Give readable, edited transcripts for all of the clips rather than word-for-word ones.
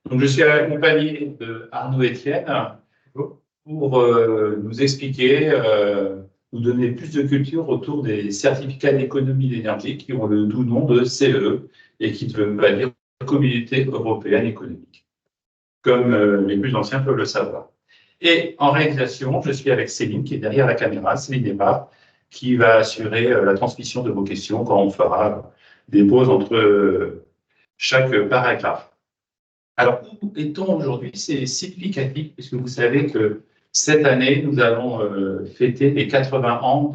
Donc, je suis accompagné de Arnaud Etienne pour nous expliquer, nous donner plus de culture autour des certificats d'économie d'énergie qui ont le doux nom de CE et qui veut dire Communauté européenne économique, comme les plus anciens peuvent le savoir. Et en réalisation, je suis avec Céline qui est derrière la caméra, Céline Desmar, qui va assurer la transmission de vos questions quand on fera des pauses entre chaque paragraphe. Alors, où est-on aujourd'hui? C'est significatif, puisque vous savez que cette année, nous allons fêter les 80 ans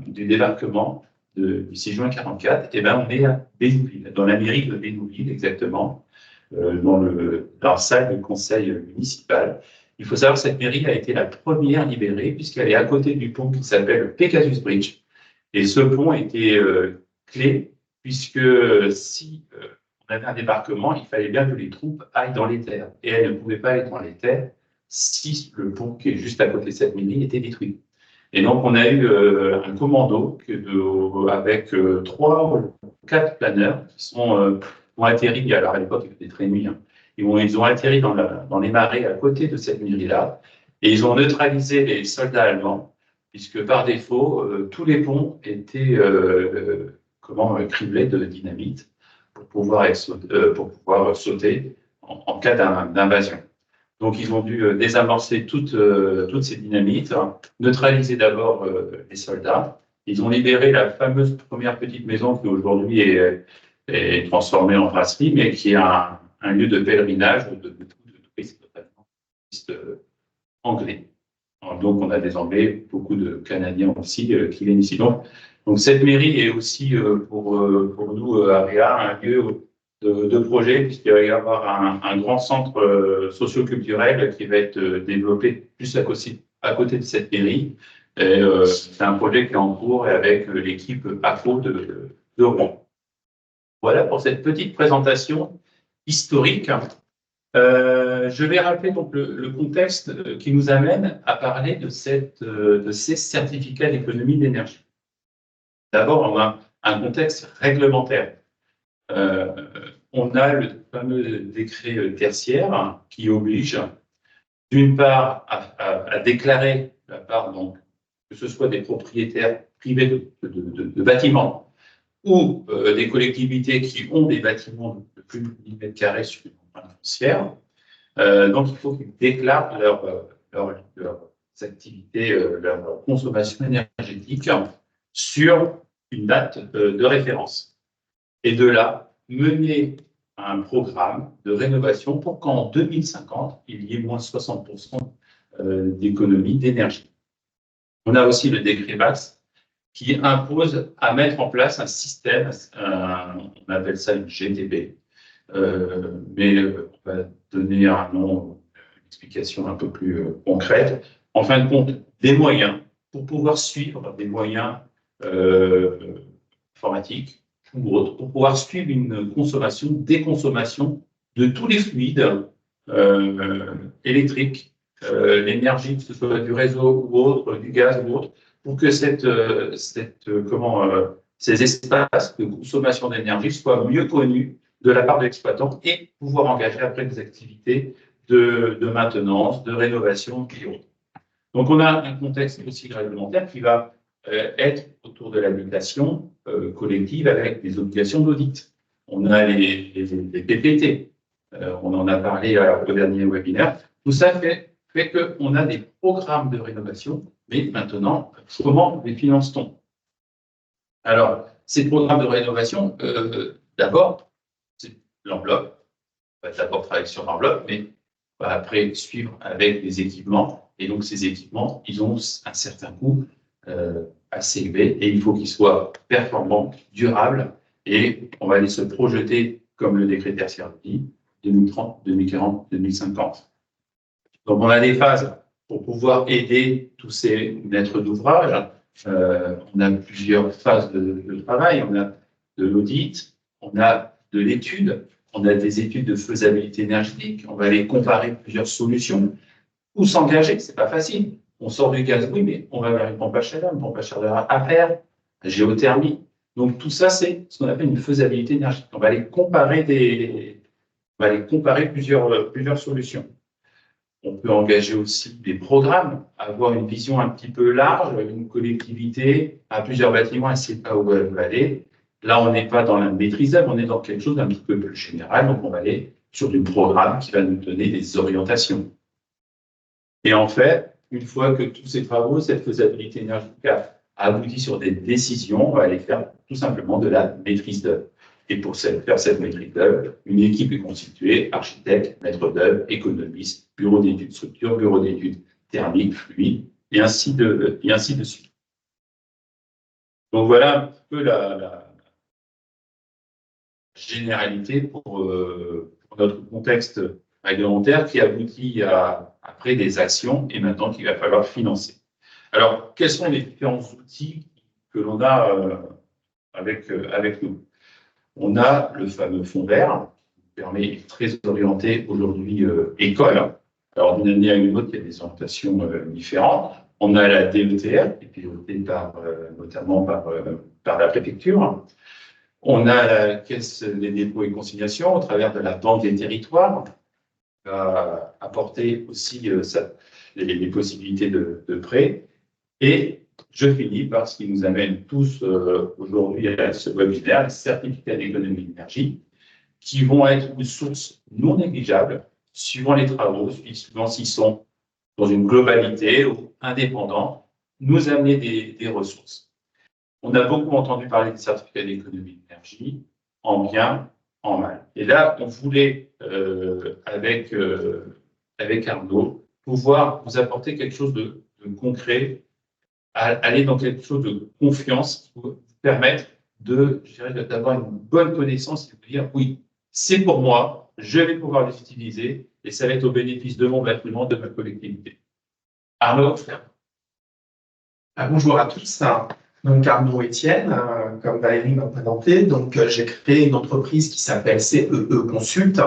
du débarquement du 6 juin 1944. Et bien, on est à Bénouville, dans la mairie de Bénouville, exactement, dans la salle du conseil municipal. Il faut savoir que cette mairie a été la première libérée, puisqu'elle est à côté du pont qui s'appelle Pegasus Bridge. Et ce pont était clé, puisque si on avait un débarquement, il fallait bien que les troupes aillent dans les terres. Et elles ne pouvaient pas aller dans les terres si le pont qui est juste à côté de cette mairie était détruit. Et donc, on a eu un commando avec 3 ou 4 planeurs qui ont atterri, alors à l'époque, il faisait très nuit, hein. Ils ont atterri dans les marais à côté de cette mairie-là, et ils ont neutralisé les soldats allemands, puisque par défaut, tous les ponts étaient criblés de dynamite pour pouvoir sauter en cas d'invasion. Donc, ils ont dû désamorcer toutes ces dynamites, neutraliser d'abord les soldats. Ils ont libéré la fameuse première petite maison qui aujourd'hui est transformée en brasserie, mais qui est un lieu de pèlerinage de touristes, notamment touristes anglais. Donc, on a des Anglais, beaucoup de Canadiens aussi qui viennent ici. Donc, cette mairie est aussi pour nous, Area, un lieu de projet, puisqu'il va y avoir un grand centre socio-culturel qui va être développé juste à côté de cette mairie. C'est un projet qui est en cours avec l'équipe ACO de Rouen. Voilà pour cette petite présentation historique. Je vais rappeler donc le contexte qui nous amène à parler de ces certificats d'économie d'énergie. D'abord, on a un contexte réglementaire. On a le fameux décret tertiaire qui oblige, d'une part, à déclarer la part, donc, que ce soit des propriétaires privés de bâtiments ou des collectivités qui ont des bâtiments de plus de 1000 mètres carrés sur une empreinte foncière. Donc, il faut qu'ils déclarent leurs activités, leur consommation énergétique sur une date de référence. Et de là, mener un programme de rénovation pour qu'en 2050, il y ait moins 60% d'économie d'énergie. On a aussi le décret BAS qui impose à mettre en place un système, on appelle ça une GTB, mais on va donner un nom, une explication un peu plus concrète. En fin de compte, des moyens pour pouvoir suivre des moyens informatiques ou autres, pour pouvoir suivre une consommation, déconsommation de tous les fluides électriques, l'énergie, que ce soit du réseau ou autre, du gaz ou autre, pour que ces espaces de consommation d'énergie soient mieux connus de la part de l'exploitant et pouvoir engager après des activités de maintenance, de rénovation et autres. Donc, on a un contexte aussi réglementaire qui va être autour de l'habitation collective avec des obligations d'audit. On a les PPT, on en a parlé au dernier webinaire. Tout ça fait qu'on a des programmes de rénovation, mais maintenant, comment les finance-t-on? Alors, ces programmes de rénovation, d'abord, c'est l'enveloppe. On va d'abord travailler sur l'enveloppe, mais on va après suivre avec des équipements. Et donc, ces équipements, ils ont un certain coût assez élevé et il faut qu'ils soient performants, durables, et on va aller se projeter, comme le décret tertiaire dit, 2030, 2040, 2050. Donc, on a des phases pour pouvoir aider tous ces maîtres d'ouvrage. On a plusieurs phases de travail. On a de l'audit, on a de l'étude, on a des études de faisabilité énergétique. On va aller comparer plusieurs solutions. Où s'engager, c'est pas facile. On sort du gaz, oui, mais on va vers une pompe à chaleur à faire, la géothermie. Donc tout ça, c'est ce qu'on appelle une faisabilité énergétique. On va aller comparer va aller comparer plusieurs solutions. On peut engager aussi des programmes, avoir une vision un petit peu large, une collectivité à plusieurs bâtiments, elle ne sait pas où elle va aller. Là, on n'est pas dans la maîtrise d'œuvre, on est dans quelque chose d'un petit peu plus général, donc on va aller sur du programme qui va nous donner des orientations. Et en fait, une fois que tous ces travaux, cette faisabilité énergétique a abouti sur des décisions, on va aller faire tout simplement de la maîtrise d'œuvre. Et pour faire cette maîtrise d'œuvre, une équipe est constituée, architecte, maître d'œuvre, économiste, bureau d'études structure, bureau d'études thermiques, fluides, et ainsi de suite. Donc voilà un peu la généralité pour notre contexte réglementaire qui aboutit à après des actions et maintenant qu'il va falloir financer. Alors, quels sont les différents outils que l'on a avec nous? On a le fameux fonds vert, qui permet très orienté aujourd'hui école. Alors, d'une année à une autre, il y a des orientations différentes. On a la DETR, qui est pilotée notamment par la préfecture. On a la Caisse des dépôts et consignations au travers de la Banque des territoires, qui va apporter aussi les possibilités de prêt. Et je finis par ce qui nous amène tous aujourd'hui à ce webinaire, les certificats d'économie d'énergie, qui vont être une source non négligeable, suivant les travaux, suivant s'ils sont dans une globalité ou indépendants, nous amener des ressources. On a beaucoup entendu parler des certificats d'économie d'énergie, en bien, en mal. Et là, on voulait, avec Arnaud, pouvoir vous apporter quelque chose de concret, aller dans quelque chose de confiance qui vous permettre d'avoir une bonne connaissance et de dire oui, c'est pour moi, je vais pouvoir les utiliser et ça va être au bénéfice de mon bâtiment, de ma collectivité. Arnaud. Bonjour à tous. Donc Arnaud Etienne, comme Valérie m'a présenté, donc j'ai créé une entreprise qui s'appelle CEE Consult,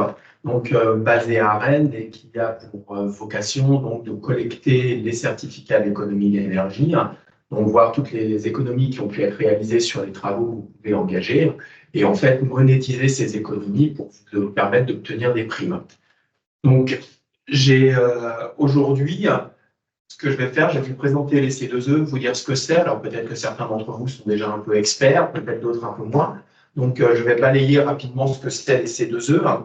donc basée à Rennes et qui a pour vocation donc de collecter les certificats d'économie d'énergie, donc voir toutes les économies qui ont pu être réalisées sur les travaux que vous pouvez engager et en fait monétiser ces économies pour vous permettre d'obtenir des primes. Donc j'ai aujourd'hui ce que je vais faire, je vais vous présenter les C2E, vous dire ce que c'est. Alors peut-être que certains d'entre vous sont déjà un peu experts, peut-être d'autres un peu moins. Donc je vais balayer rapidement ce que c'est les C2E.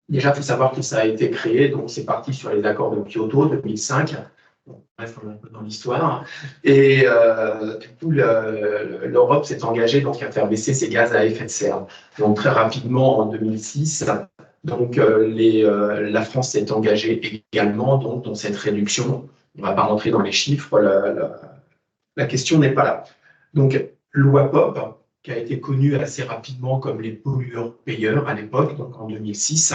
Déjà, il faut savoir que ça a été créé, donc c'est parti sur les accords de Kyoto 2005. Bon, bref, on est un peu dans l'histoire. Et du coup, l'Europe s'est engagée donc, à faire baisser ses gaz à effet de serre. Donc très rapidement, en 2006, donc, la France s'est engagée également donc, dans cette réduction. On ne va pas rentrer dans les chiffres, la question n'est pas là. Donc, loi POP, qui a été connue assez rapidement comme les pollueurs-payeurs à l'époque, donc en 2006,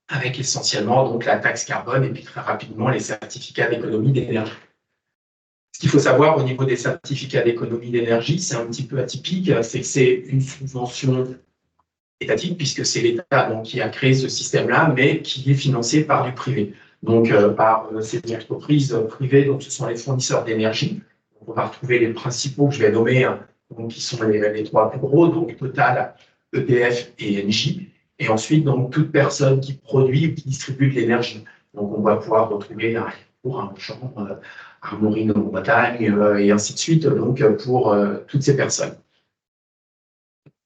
avec essentiellement donc, la taxe carbone et puis très rapidement les certificats d'économie d'énergie. Ce qu'il faut savoir au niveau des certificats d'économie d'énergie, c'est un petit peu atypique, c'est que c'est une subvention étatique, puisque c'est l'État qui a créé ce système-là, mais qui est financé par du privé. Donc, par ces entreprises privées, donc ce sont les fournisseurs d'énergie. On va retrouver les principaux que je vais nommer, donc, qui sont les trois plus gros, donc Total, EDF et Engie. Et ensuite, donc, toute personne qui produit ou qui distribue de l'énergie. Donc, on va pouvoir retrouver pour un champ, Armorine en Bretagne, et ainsi de suite, donc, pour toutes ces personnes.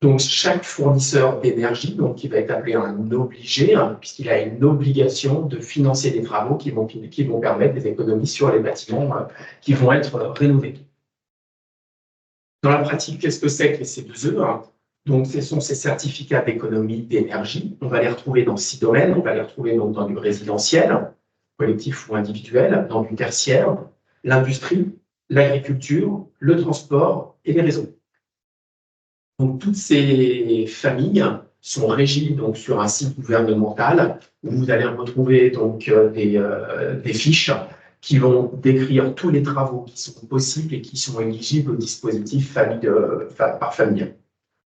Donc, chaque fournisseur d'énergie, donc, qui va être appelé un obligé, puisqu'il a une obligation de financer des travaux qui vont permettre des économies sur les bâtiments qui vont être rénovés. Dans la pratique, qu'est-ce que c'est que les C2E? Donc, ce sont ces certificats d'économie d'énergie. On va les retrouver dans 6 domaines. On va les retrouver donc, dans du résidentiel, collectif ou individuel, dans du tertiaire, l'industrie, l'agriculture, le transport et les réseaux. Donc, toutes ces familles sont régies donc, sur un site gouvernemental où vous allez retrouver donc, des fiches qui vont décrire tous les travaux qui sont possibles et qui sont éligibles au dispositif par famille.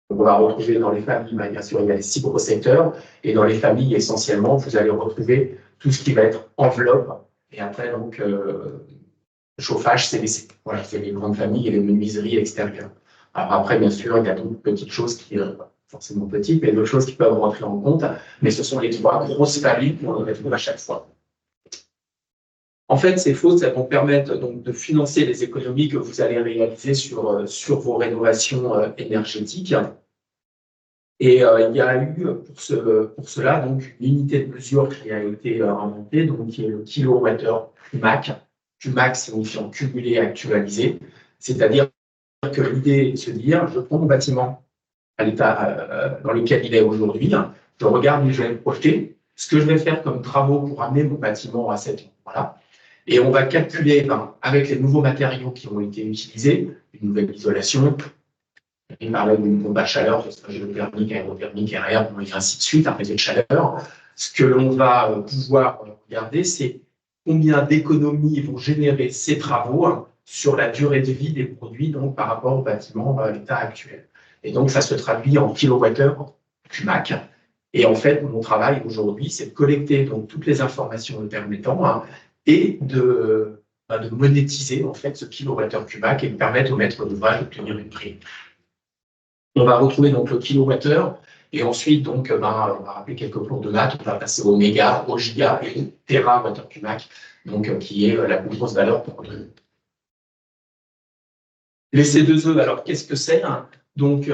Donc, on va retrouver dans les familles, bien sûr, il y a les 6 gros secteurs, et dans les familles, essentiellement, vous allez retrouver tout ce qui va être enveloppe, et après, donc, chauffage, CVC. Voilà, c'est les grandes familles et les menuiseries extérieures. Alors après, bien sûr, il y a d'autres petites choses qui forcément petites, mais d'autres choses qui peuvent rentrer en compte. Mais ce sont les trois grosses familles qu'on retrouve à chaque fois. En fait, ces fausses, elles vont permettre donc de financer les économies que vous allez réaliser sur vos rénovations énergétiques. Et il y a eu pour cela donc une unité de mesure qui a été inventée, donc qui est le kilowattheure CUMAC. CUMAC signifiant cumulé actualisé, c'est-à-dire que l'idée est de se dire, je prends mon bâtiment à l'état dans lequel il est aujourd'hui, je regarde où je vais me projeter, ce que je vais faire comme travaux pour amener mon bâtiment à cet endroit-là, et on va calculer avec les nouveaux matériaux qui ont été utilisés, une nouvelle isolation, il parlait d'une pompe à chaleur, géothermique, aérothermique, aérienne, et ainsi de suite, un réseau de chaleur. Ce que l'on va pouvoir regarder, c'est combien d'économies vont générer ces travaux sur la durée de vie des produits donc, par rapport au bâtiment à l'état actuel. Et donc, ça se traduit en kilowattheure CUMAC. Et en fait, mon travail aujourd'hui, c'est de collecter donc, toutes les informations le permettant et de monétiser en fait, ce kilowattheure CUMAC et de permettre au maître d'ouvrage d'obtenir une prime. On va retrouver donc le kilowattheure et ensuite donc on va rappeler quelques cours de maths, on va passer au méga, au giga et au térawattheure CUMAC, donc qui est la plus grosse valeur pour nous. Les C2E, alors qu'est-ce que c'est? Donc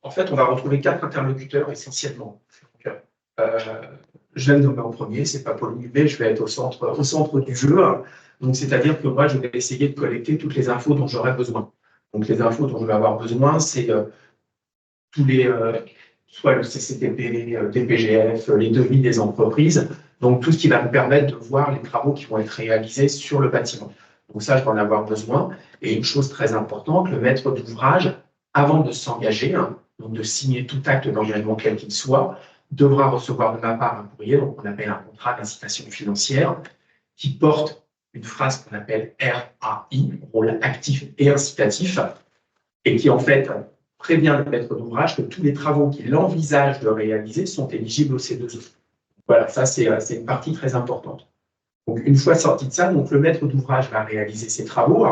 en fait on va retrouver 4 interlocuteurs essentiellement. Donc, je vais me nommer en premier, c'est pas Paul Nubé, je vais être au centre du jeu. Donc c'est-à-dire que moi je vais essayer de collecter toutes les infos dont j'aurai besoin. Donc, les infos dont je vais avoir besoin, c'est tous les, soit le CCTP, DPGF, les devis des entreprises, donc tout ce qui va me permettre de voir les travaux qui vont être réalisés sur le bâtiment. Donc ça, je vais en avoir besoin. Et une chose très importante, le maître d'ouvrage, avant de s'engager, donc de signer tout acte d'engagement quel qu'il soit, devra recevoir de ma part un courrier, donc on appelle un contrat d'incitation financière, qui porte une phrase qu'on appelle RAI, rôle actif et incitatif, et qui en fait prévient le maître d'ouvrage que tous les travaux qu'il envisage de réaliser sont éligibles au C2E. Voilà, ça c'est une partie très importante. Donc une fois sorti de ça, donc, le maître d'ouvrage va réaliser ses travaux.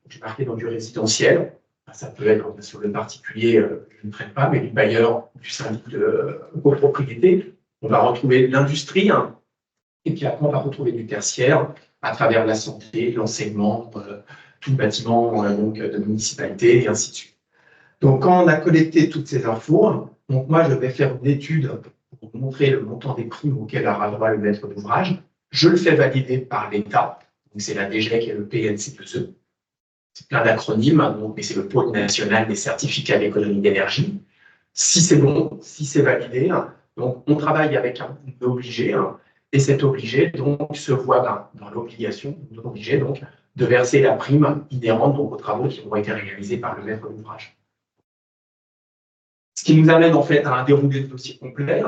J'ai marqué dans du résidentiel, ça peut être sur le particulier, je ne traite pas, mais du bailleur, du syndic de copropriété. On va retrouver l'industrie, et puis après on va retrouver du tertiaire, à travers la santé, l'enseignement, tout le bâtiment donc, de municipalité, et ainsi de suite. Donc, quand on a collecté toutes ces infos, donc moi, je vais faire une étude pour montrer le montant des primes auxquelles aura droit le maître d'ouvrage. Je le fais valider par l'État, donc c'est la DGEC et le PNC2E. C'est plein d'acronymes, mais c'est le pôle national des certificats d'économie d'énergie. Si c'est bon, si c'est validé, donc on travaille avec un obligé, et cet obligé donc se voit dans l'obligation donc de verser la prime inhérente donc, aux travaux qui auront été réalisés par le maître d'ouvrage. Ce qui nous amène en fait à un déroulé de dossier complet.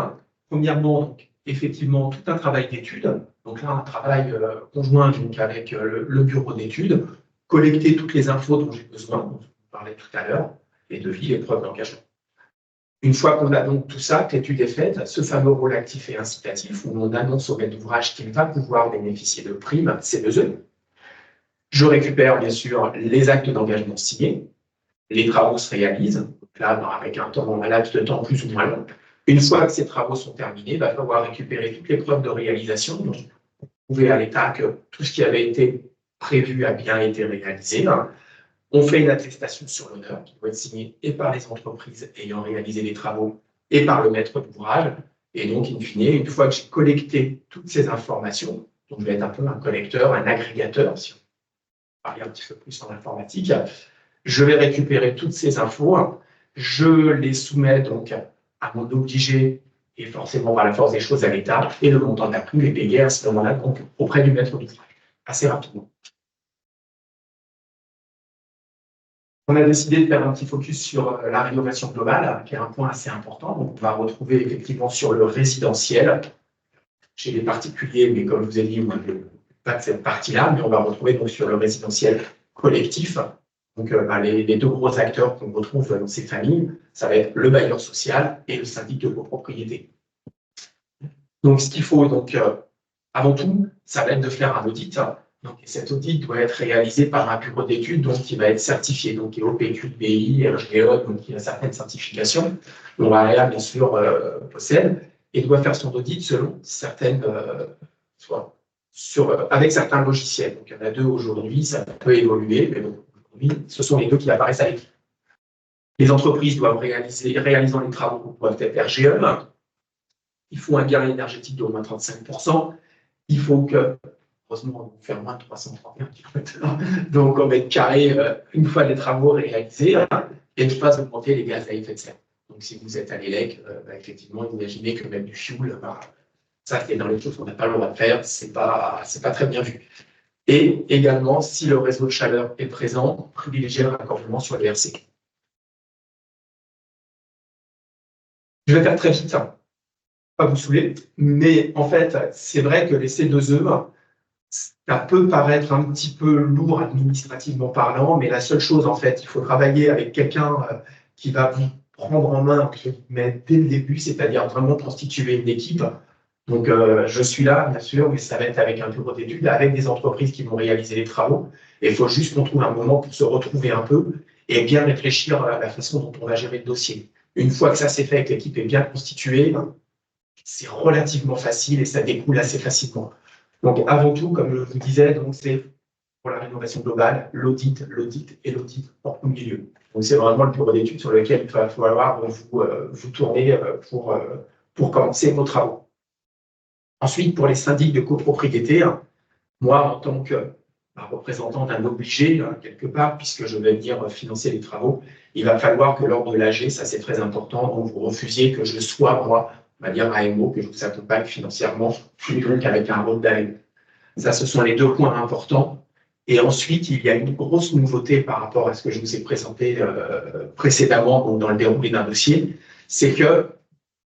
Premièrement, donc, effectivement, tout un travail d'étude. Donc là, un travail conjoint donc, avec le bureau d'études, collecter toutes les infos dont j'ai besoin, dont on parlait tout à l'heure, les devis, les preuves d'engagement. Une fois qu'on a donc tout ça, que l'étude est faite, ce fameux rôle actif et incitatif, où on annonce au maître d'ouvrage qu'il va pouvoir bénéficier de primes C2E. Je récupère bien sûr les actes d'engagement signés, les travaux se réalisent, donc là avec un laps de temps plus ou moins long. Une fois que ces travaux sont terminés, il va falloir récupérer toutes les preuves de réalisation. Donc, vous pouvez à l'état que tout ce qui avait été prévu a bien été réalisé. On fait une attestation sur l'honneur qui doit être signée et par les entreprises ayant réalisé les travaux et par le maître d'ouvrage. Et donc, in fine, une fois que j'ai collecté toutes ces informations, donc je vais être un peu un collecteur, un agrégateur, si on parle un petit peu plus en informatique, je vais récupérer toutes ces infos, je les soumets donc à mon obligé et forcément par la force des choses à l'État, et le montant de la prime est payé à ce moment-là donc auprès du maître d'ouvrage, assez rapidement. On a décidé de faire un petit focus sur la rénovation globale, qui est un point assez important. Donc, on va retrouver effectivement sur le résidentiel, chez les particuliers, mais comme je vous ai dit, pas de cette partie-là, mais on va retrouver donc sur le résidentiel collectif. Donc, les deux gros acteurs qu'on retrouve dans ces familles, ça va être le bailleur social et le syndic de copropriété. Donc, ce qu'il faut, donc, avant tout, ça va être de faire un audit. Donc, cet audit doit être réalisé par un bureau d'études donc, qui va être certifié, donc OPQBI, RGE, donc il y a certaines certifications, dont l'AREA, bien sûr, possède, et doit faire son audit selon certaines, avec certains logiciels. Donc, il y en a 2 aujourd'hui, ça peut évoluer, mais bon, aujourd'hui, ce sont les 2 qui apparaissent à l'écran. Les entreprises doivent réalisant les travaux doivent être RGE. Il faut un gain énergétique d'au moins 35%. Il faut que, heureusement, on va faire moins de 331 km donc au mètre carré, une fois les travaux réalisés, et ne pas augmenter les gaz à effet de serre. Donc, si vous êtes à l'ELEC, effectivement, imaginez que même du fioul, ça, c'est dans les choses qu'on n'a pas le droit de faire, c'est pas très bien vu. Et également, si le réseau de chaleur est présent, privilégier le raccordement sur les RC. Je vais faire très vite, pas vous saouler, mais en fait, c'est vrai que les C2E, ça peut paraître un petit peu lourd administrativement parlant, mais la seule chose, en fait, il faut travailler avec quelqu'un qui va vous prendre en main mais dès le début, c'est-à-dire vraiment constituer une équipe. Donc, je suis là, bien sûr, mais ça va être avec un bureau d'études, avec des entreprises qui vont réaliser les travaux. Et il faut juste qu'on trouve un moment pour se retrouver un peu et bien réfléchir à la façon dont on va gérer le dossier. Une fois que ça s'est fait, que l'équipe est bien constituée, c'est relativement facile et ça découle assez facilement. Donc, avant tout, comme je vous disais, c'est pour la rénovation globale, l'audit et l'audit en au milieu. Donc, c'est vraiment le bureau d'études sur lequel il va falloir vous tourner pour commencer vos travaux. Ensuite, pour les syndics de copropriété, moi, en tant que représentant d'un obligé, quelque part, puisque je vais venir financer les travaux, il va falloir que lors de l'AG, ça c'est très important, donc vous refusiez que je sois, moi, on va dire AMO, que je vous accompagne financièrement, donc avec un rôle d'AMO. Ça, ce sont les 2 points importants. Et ensuite, il y a une grosse nouveauté par rapport à ce que je vous ai présenté précédemment donc dans le déroulé d'un dossier, c'est que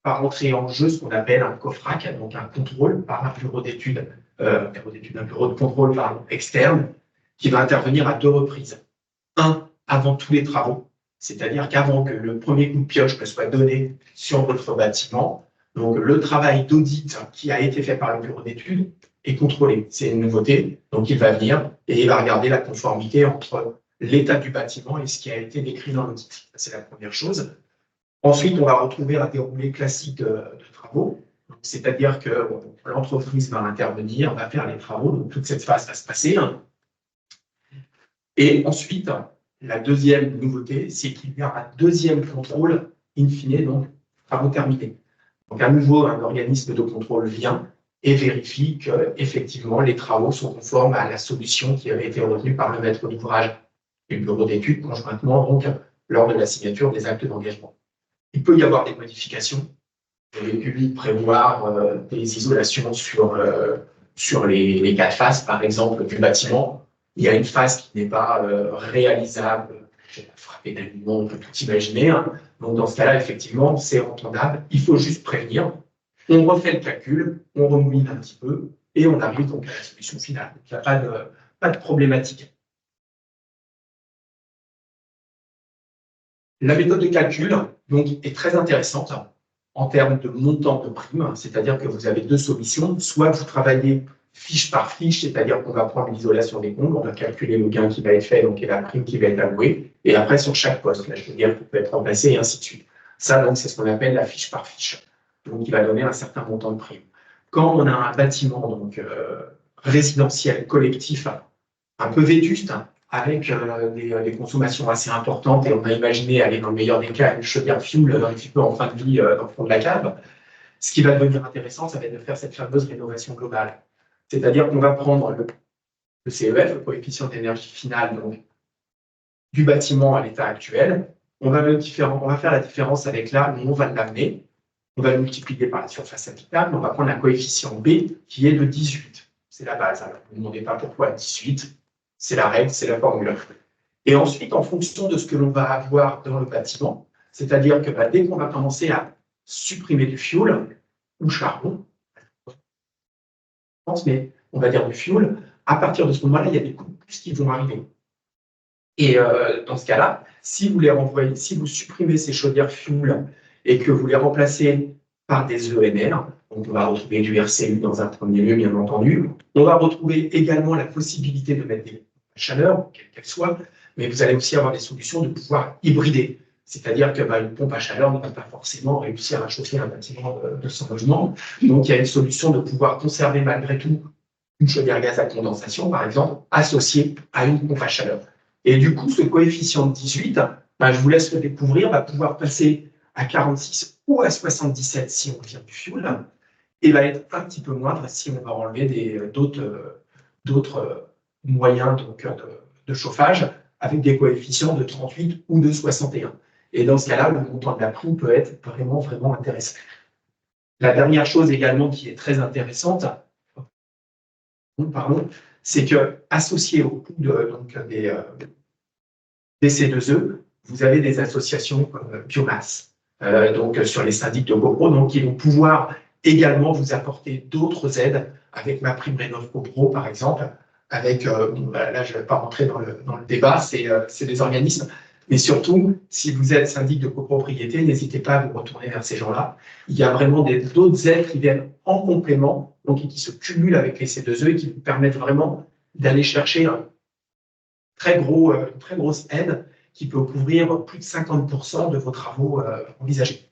par entrer en jeu ce qu'on appelle un COFRAC, donc un contrôle par un bureau d'études, un bureau de contrôle externe, qui va intervenir à 2 reprises. Un, avant tous les travaux, c'est-à-dire qu'avant que le premier coup de pioche ne soit donné sur votre bâtiment, donc le travail d'audit qui a été fait par le bureau d'études est contrôlé. C'est une nouveauté, donc il va venir et il va regarder la conformité entre l'état du bâtiment et ce qui a été décrit dans l'audit. C'est la première chose. Ensuite, on va retrouver un déroulé classique de travaux, c'est-à-dire que l'entreprise va intervenir, va faire les travaux, donc toute cette phase va se passer. Et ensuite, la deuxième nouveauté, c'est qu'il y a un deuxième contrôle, in fine, donc travaux terminés. Donc à nouveau, un organisme de contrôle vient et vérifie qu'effectivement les travaux sont conformes à la solution qui avait été retenue par le maître d'ouvrage et le bureau d'études conjointement, donc lors de la signature des actes d'engagement. Il peut y avoir des modifications. J'avais pu prévoir des isolations sur les 4 faces, par exemple, du bâtiment. Il y a une face qui n'est pas réalisable. J'ai frappé d'alignement, on peut tout imaginer. Donc, dans ce cas-là, effectivement, c'est entendable. Il faut juste prévenir. On refait le calcul, on remouline un petit peu et on arrive donc à la solution finale. Donc, il n'y a pas de problématique. La méthode de calcul donc, est très intéressante en termes de montant de prime, c'est-à-dire que vous avez 2 solutions. Soit vous travaillez fiche par fiche, c'est-à-dire qu'on va prendre l'isolation des comptes, on va calculer le gain qui va être fait, donc et la prime qui va être allouée, et après sur chaque poste, là je veux dire, qui peut être remplacé et ainsi de suite. Ça, donc, c'est ce qu'on appelle la fiche par fiche, donc qui va donner un certain montant de prime. Quand on a un bâtiment donc, résidentiel collectif un peu vétuste, avec des consommations assez importantes, et on a imaginé aller dans le meilleur des cas une chaudière fuel un petit peu en fin de vie dans le fond de la cave. Ce qui va devenir intéressant, ça va être de faire cette fameuse rénovation globale. C'est-à-dire qu'on va prendre le CEF, le coefficient d'énergie finale donc, du bâtiment à l'état actuel, on va faire la différence avec là où on va l'amener, on va le multiplier par la surface habitable, on va prendre un coefficient B qui est de 18. C'est la base. Alors, vous ne me demandez pas pourquoi 18. C'est la règle, c'est la formule. Et ensuite, en fonction de ce que l'on va avoir dans le bâtiment, c'est-à-dire que dès qu'on va commencer à supprimer du fioul ou charbon, mais on va dire du fioul, à partir de ce moment-là, il y a des coûts de plus qui vont arriver. Et dans ce cas-là, si vous supprimez ces chaudières fioul et que vous les remplacez par des ENR, Donc, on va retrouver du RCU dans un premier lieu, bien entendu. On va retrouver également la possibilité de mettre des pompes à chaleur, quelles qu'elles soient, mais vous allez aussi avoir des solutions de pouvoir hybrider. C'est-à-dire que une pompe à chaleur ne va pas forcément réussir à chauffer un bâtiment de 100 logements. Donc, il y a une solution de pouvoir conserver malgré tout une chaudière gaz à condensation, par exemple, associée à une pompe à chaleur. Et du coup, ce coefficient de 18, je vous laisse le découvrir, va pouvoir passer à 46 ou à 77 si on vient du fioul, et va être un petit peu moindre si on va enlever d'autres moyens donc, de chauffage avec des coefficients de 38 ou de 61. Et dans ce cas-là, le montant de la prime peut être vraiment, vraiment intéressant. La dernière chose également qui est très intéressante, c'est que associé au coût des C2E, vous avez des associations comme biomasse, donc sur les syndics de copro, donc qui vont pouvoir également vous apporter d'autres aides avec ma prime Rénov' Copro, par exemple, avec, là je ne vais pas rentrer dans le débat, c'est des organismes, mais surtout, si vous êtes syndic de copropriété, n'hésitez pas à vous retourner vers ces gens-là. Il y a vraiment d'autres aides qui viennent en complément, donc qui se cumulent avec les C2E et qui vous permettent vraiment d'aller chercher une très grosse aide qui peut couvrir plus de 50% de vos travaux envisagés.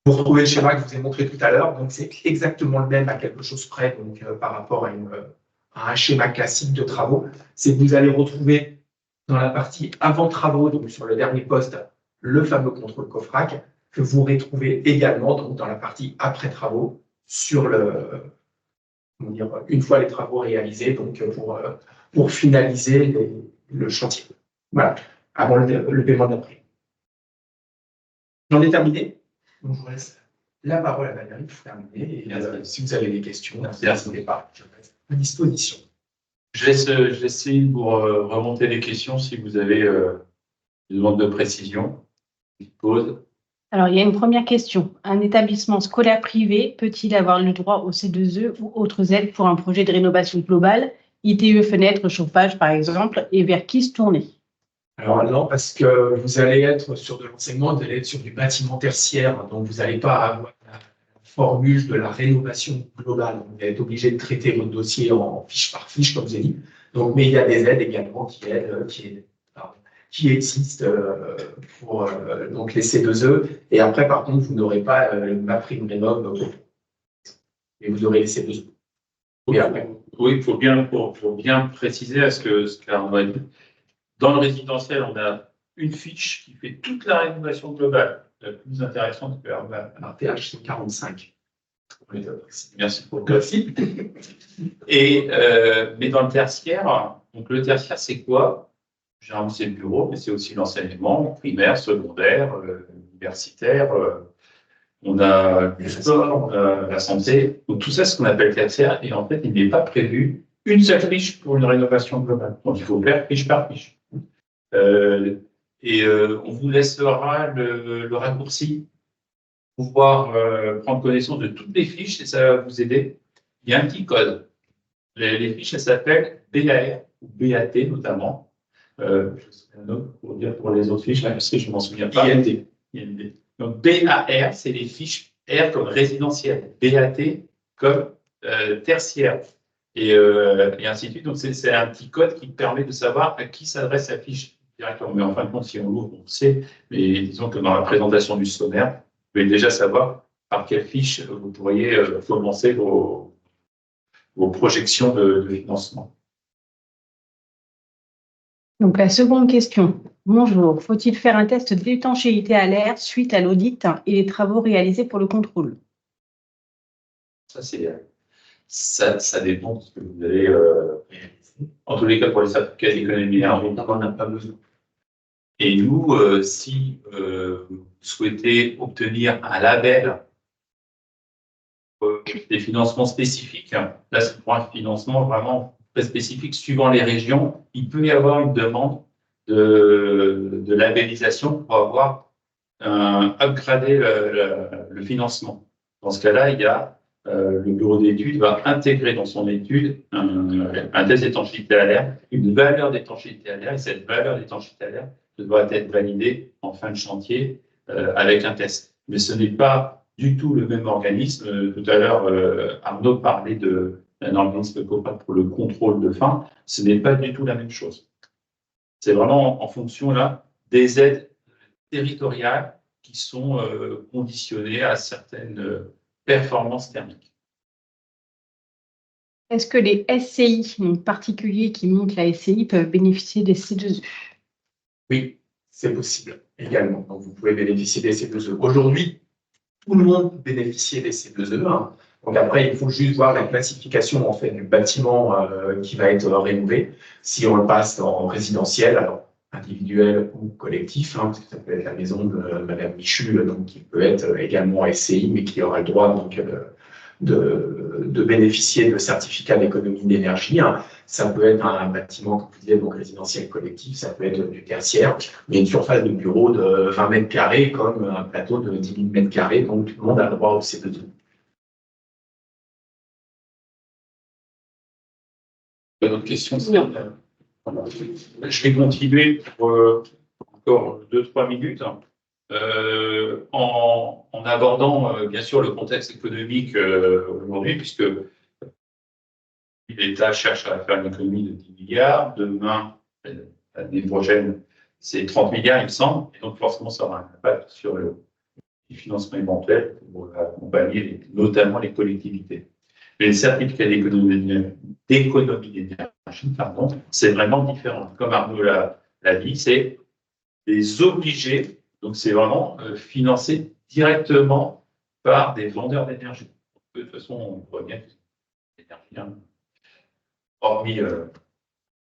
Vous retrouvez le schéma que je vous ai montré tout à l'heure, donc c'est exactement le même à quelque chose près donc, par rapport à un schéma classique de travaux. C'est que vous allez retrouver dans la partie avant travaux, donc sur le dernier poste, le fameux contrôle COFRAC, que vous retrouvez également donc, dans la partie après travaux, sur une fois les travaux réalisés, donc pour finaliser le chantier. Voilà, avant le paiement d'après. J'en ai terminé. Donc, je vous laisse la parole à Valérie pour terminer. Et si vous avez des questions, n'hésitez pas. Je reste à disposition. Je laisse Céline pour remonter les questions si vous avez des demandes de précision. Je pose. Alors, il y a une première question. Un établissement scolaire privé peut-il avoir le droit au C2E ou autres aides pour un projet de rénovation globale, ITE, fenêtre, chauffage par exemple, et vers qui se tourner? Alors non, parce que vous allez être sur de l'enseignement, vous allez être sur du bâtiment tertiaire, donc vous n'allez pas avoir la formule de la rénovation globale. Vous allez être obligé de traiter votre dossier en fiche par fiche, comme vous avez dit. Donc, mais il y a des aides également qui existent pour donc les C2E. Et après, par contre, vous n'aurez pas ma prime rénov', et vous aurez les C2E. Oui, il faut bien préciser à ce qu'on va dire. Dans le résidentiel, on a une fiche qui fait toute la rénovation globale, la plus intéressante que un TH, c'est 45. Merci pour le classique. Mais dans le tertiaire, donc le tertiaire, c'est quoi? Généralement, c'est le bureau, mais c'est aussi l'enseignement primaire, secondaire, universitaire. On a le sport, la santé. Donc tout ça, c'est ce qu'on appelle tertiaire. Et en fait, il n'est pas prévu une seule fiche pour une rénovation globale. Donc il faut faire fiche par fiche. On vous laissera le raccourci pour pouvoir prendre connaissance de toutes les fiches et ça va vous aider. Il y a un petit code. Les fiches, elles s'appellent BAR ou BAT notamment. Un autre pour dire pour les autres fiches, là, je ne m'en souviens pas. IND. Donc BAR, c'est les fiches R comme résidentiel, BAT comme tertiaire. Et ainsi de suite. Donc, c'est un petit code qui permet de savoir à qui s'adresse la fiche directement. Mais en fin de compte, si on l'ouvre, on le sait. Mais disons que dans la présentation du sommaire, vous pouvez déjà savoir par quelle fiche vous pourriez commencer vos projections de financement. Donc, la seconde question. Bonjour, faut-il faire un test d'étanchéité à l'air suite à l'audit et les travaux réalisés pour le contrôle? Ça dépend de ce que vous allez réaliser. En tous les cas, pour les certificats d'économie énergétique, on n'a pas besoin. Et nous, si vous souhaitez obtenir un label des financements spécifiques, là c'est pour un financement vraiment très spécifique suivant les régions, il peut y avoir une demande de labellisation pour avoir upgradé le financement. Dans ce cas-là, il y a le bureau d'études va intégrer dans son étude un test d'étanchéité à l'air, une valeur d'étanchéité à l'air, et cette valeur d'étanchéité à l'air doit être validée en fin de chantier avec un test. Mais ce n'est pas du tout le même organisme. Tout à l'heure, Arnaud parlait d'un organisme coopératif pour le contrôle de faim. Ce n'est pas du tout la même chose. C'est vraiment en fonction là des aides territoriales qui sont conditionnées à certaines performances thermiques. Est-ce que les SCI, donc particuliers qui montent la SCI, peuvent bénéficier des C2E? Oui, c'est possible également. Donc, vous pouvez bénéficier des C2E. Aujourd'hui, tout le monde peut bénéficier des C2E. Hein. Donc après, il faut juste voir la classification en fait du bâtiment qui va être rénové. Si on le passe en résidentiel, alors individuel ou collectif, hein, parce que ça peut être la maison de Madame Michu, donc qui peut être également SCI, mais qui aura le droit donc de bénéficier de certificats d'économie d'énergie. Hein. Ça peut être un bâtiment, comme vous disiez, donc résidentiel collectif, ça peut être du tertiaire, mais une surface de bureau de 20 mètres carrés comme un plateau de 10 000 mètres carrés, donc tout le monde a le droit au C2E. D'autres questions? Je vais continuer pour encore 2-3 minutes en abordant bien sûr le contexte économique aujourd'hui, puisque l'État cherche à faire une économie de 10 milliards. Demain, l'année prochaine, c'est 30 milliards, il me semble. Et donc, forcément, ça aura un impact sur le financement éventuel pour accompagner notamment les collectivités. Les certificats d'économie d'énergie, c'est vraiment différent. Comme Arnaud l'a dit, c'est des obligés. Donc, c'est vraiment financé directement par des vendeurs d'énergie. De toute façon, on voit bien que l'énergie, hein, hormis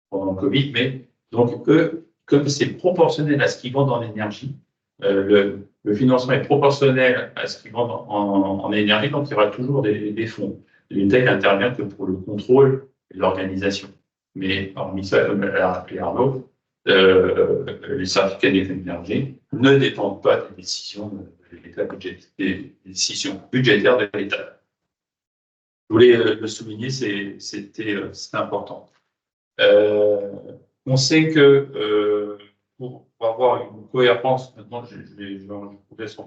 pendant le Covid, mais donc eux, comme c'est proportionnel à ce qu'ils vendent en énergie, le financement est proportionnel à ce qu'ils vendent en énergie, donc il y aura toujours des fonds. L'État intervient que pour le contrôle et l'organisation. Mais hormis ça, comme l'a rappelé Arnaud, les certificats d'énergie ne dépendent pas des décisions de l'État, des décisions budgétaires de l'État. Je voulais le souligner, c'était important. On sait que pour avoir une cohérence, maintenant je vous laisse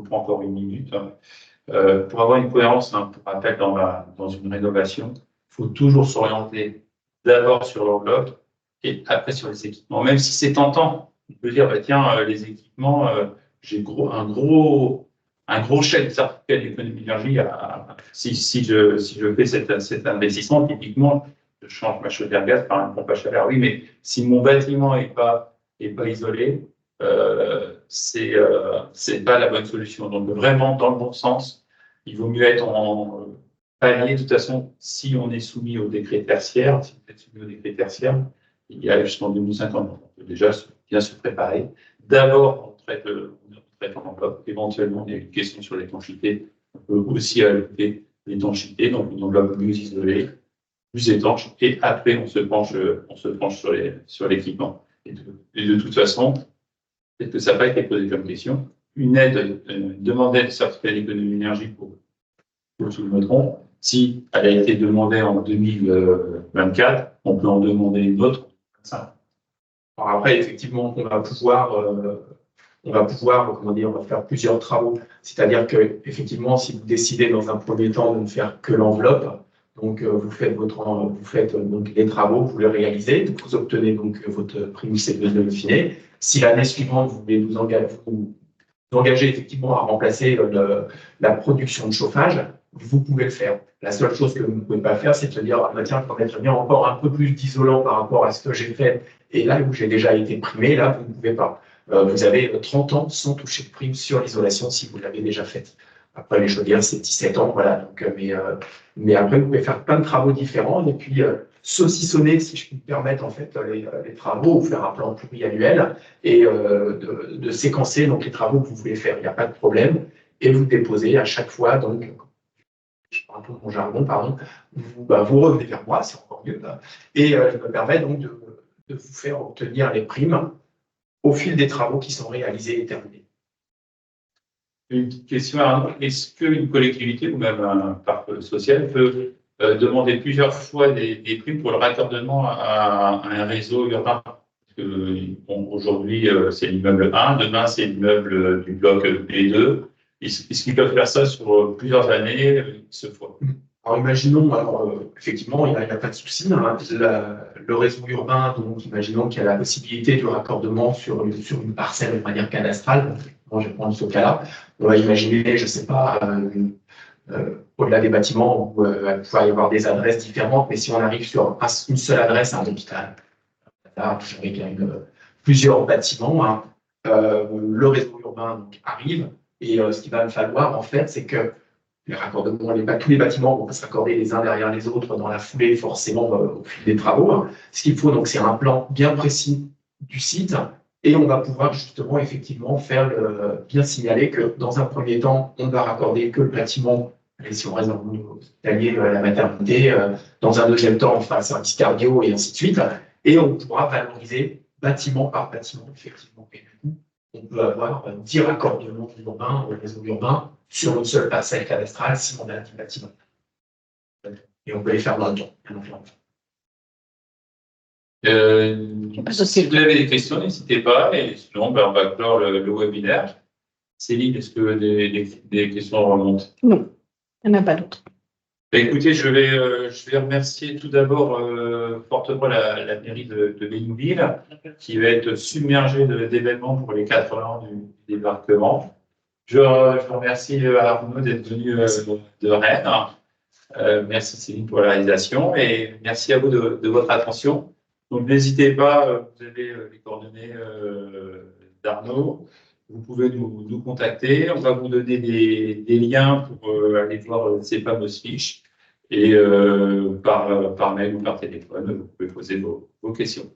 encore une minute, hein. Pour avoir une cohérence, hein, pour rappel, dans une rénovation, il faut toujours s'orienter d'abord sur l'enveloppe et après sur les équipements. Même si c'est tentant, on peut dire, bah, tiens, les équipements, j'ai un gros chèque de certificat d'économie d'énergie. Si je fais cet investissement, typiquement, je change ma chaudière gaz par une pompe à chaleur. Oui, mais si mon bâtiment n'est pas isolé, c'est pas la bonne solution. Donc vraiment dans le bon sens, il vaut mieux être en palier. De toute façon, si on est soumis au décret tertiaire, si vous êtes soumis au décret tertiaire, il y a jusqu'en 2050. On peut déjà bien se préparer. D'abord, on traite en enveloppe. Éventuellement, il y a une question sur l'étanchéité. On peut aussi ajouter l'étanchéité, donc une enveloppe mieux isolée, plus étanche. Et après, on se penche sur l'équipement. Et de toute façon, peut-être que ça n'a pas été posé comme question. Une aide, demandée de certificat d'économie d'énergie pour tout le trompe. Si elle a été demandée en 2024, on peut en demander une autre. Alors après, effectivement, on va pouvoir comment dire, faire plusieurs travaux. C'est-à-dire que effectivement, si vous décidez dans un premier temps de ne faire que l'enveloppe, donc vous faites donc les travaux, vous les réalisez, vous obtenez donc votre prime C2E in fine. Si l'année suivante vous voulez vous engager effectivement à remplacer la production de chauffage, vous pouvez le faire. La seule chose que vous ne pouvez pas faire, c'est de se dire, ah, tiens, je peux mettre bien encore un peu plus d'isolant par rapport à ce que j'ai fait, et là où j'ai déjà été primé, là, vous ne pouvez pas. Vous avez 30 ans sans toucher de prime sur l'isolation si vous l'avez déjà faite. Après, les chaudières, c'est 17 ans, voilà. Donc, mais après, vous pouvez faire plein de travaux différents et puis saucissonner, si je puis me permettre, en fait, les travaux, ou faire un plan pluriannuel et de séquencer donc, les travaux que vous voulez faire. Il n'y a pas de problème. Et vous déposez à chaque fois, donc, je parle un peu de mon jargon, pardon, vous revenez vers moi, c'est encore mieux, là, et je me permets donc de vous faire obtenir les primes au fil des travaux qui sont réalisés et terminés. Une petite question, Arnaud. Est-ce qu'une collectivité ou même un parc social peut demander plusieurs fois des primes pour le raccordement à un réseau urbain? Aujourd'hui, c'est l'immeuble 1, demain, c'est l'immeuble du bloc B2. Est-ce qu'ils peuvent faire ça sur plusieurs années, ce fois? Alors, imaginons, effectivement, il n'y a pas de souci, hein, le réseau urbain, donc imaginons qu'il y a la possibilité du raccordement sur une parcelle de manière cadastrale. Bon, je vais prendre ce cas-là. On va imaginer, je ne sais pas, au-delà des bâtiments où il pourrait y avoir des adresses différentes, mais si on arrive sur une seule adresse à un hôpital, là, il y a plusieurs bâtiments, hein, le réseau urbain donc, arrive, et ce qu'il va me falloir, en fait, c'est que les raccordements, tous les bâtiments vont se raccorder les uns derrière les autres dans la foulée, forcément, au fil des travaux, hein. Ce qu'il faut, donc, c'est un plan bien précis du site, et on va pouvoir justement, effectivement, bien signaler que dans un premier temps, on ne va raccorder que le bâtiment, et si on reste dans le monde hospitalier, la maternité, dans un deuxième temps, on fera le service cardio, et ainsi de suite, et on pourra valoriser bâtiment par bâtiment, effectivement. Et du coup, on peut avoir 10 raccordements urbains au réseau urbain sur une seule parcelle cadastrale si on a 10 bâtiments. Et on peut les faire dans le temps, bien entendu. Si vous avez des questions, n'hésitez pas. Et sinon, on va clore le webinaire. Céline, est-ce que des questions remontent? Non, il n'y en a pas d'autres. Écoutez, je vais remercier tout d'abord fortement la mairie de Bénouville, qui va être submergée d'événements pour les 4 ans du débarquement. Je remercie Arnaud d'être venu de Rennes. Merci Céline pour la réalisation et merci à vous de votre attention. Donc n'hésitez pas, vous avez les coordonnées d'Arnaud. Vous pouvez nous contacter. On va vous donner des liens pour aller voir ces fameuses fiches. Et par mail ou par téléphone, vous pouvez poser vos questions.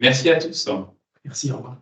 Merci à tous. Merci, au revoir.